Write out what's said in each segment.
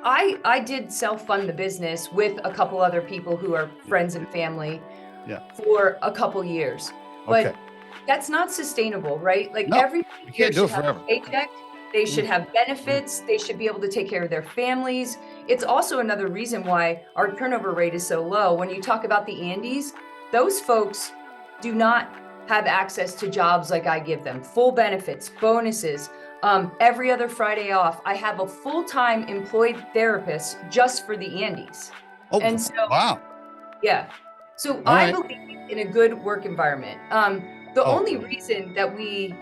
I did self-fund the business with a couple other people who are friends and family for a couple years. But that's not sustainable, right? Like everybody here should have a paycheck. They should have benefits. They should be able to take care of their families. It's also another reason why our turnover rate is so low. When you talk about the Andes, those folks do not have access to jobs like I give them. Full benefits, bonuses, every other Friday off. I have a full-time employed therapist just for the Andes. Oh, and so, wow. Yeah. So I believe in a good work environment. The only reason that we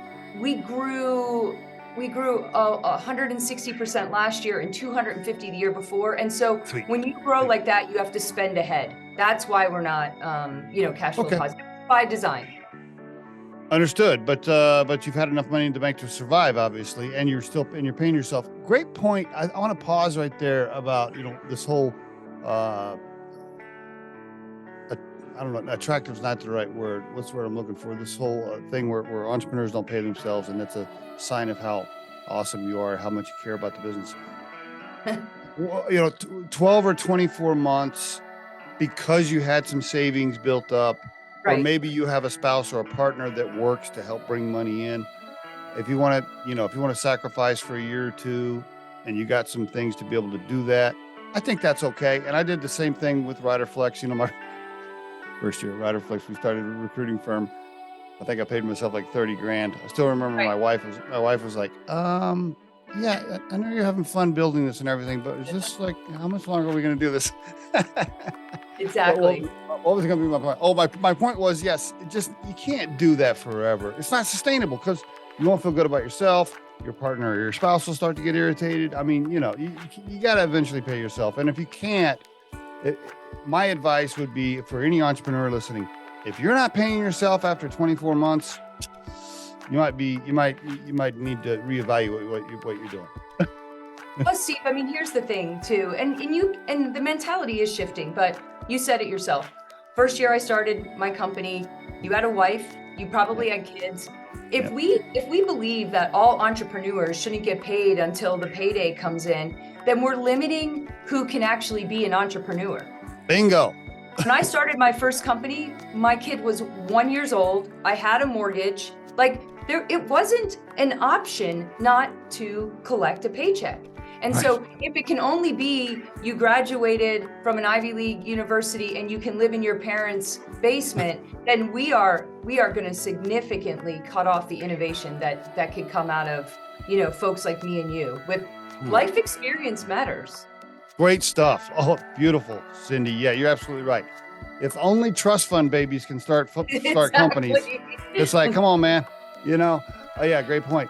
grew 160% last year and 250 the year before. And so when you grow like that, you have to spend ahead. That's why we're not, cash flow positive by design. Understood. But you've had enough money in the bank to survive, obviously, and you're paying yourself. Great point. I want to pause right there about, this whole, I don't know, attractive is not the right word. What's the word I'm looking for? This whole thing where entrepreneurs don't pay themselves, and that's a sign of how awesome you are, how much you care about the business. 12 or 24 months because you had some savings built up, or maybe you have a spouse or a partner that works to help bring money in. If you want to sacrifice for a year or two and you got some things to be able to do that, I think that's okay. And I did the same thing with Riderflex. My first year at Riderflex, we started a recruiting firm. I think I paid myself like 30 grand. I still remember my wife was like, yeah, I know you're having fun building this and everything, but is this like, how much longer are we going to do this? Exactly. What was going to be my point? Oh, my point was, yes, you can't do that forever. It's not sustainable because you won't feel good about yourself. Your partner or your spouse will start to get irritated. I mean, you got to eventually pay yourself. And if you can't, my advice would be for any entrepreneur listening, if you're not paying yourself after 24 months, you might need to reevaluate what you're doing. Plus, Steve, I mean, here's the thing too, and the mentality is shifting, but you said it yourself. First year I started my company, you had a wife, you probably had kids. If we believe that all entrepreneurs shouldn't get paid until the payday comes in, then we're limiting who can actually be an entrepreneur. Bingo. When I started my first company, my kid was 1 year old. I had a mortgage. It wasn't an option not to collect a paycheck. And so if it can only be you graduated from an Ivy League university and you can live in your parents' basement, then we are going to significantly cut off the innovation that could come out of, folks like me and you. With life experience matters. Great stuff. Oh, beautiful, Cindy. Yeah, you're absolutely right. If only trust fund babies can start companies. It's like, come on, man. Oh yeah, great point.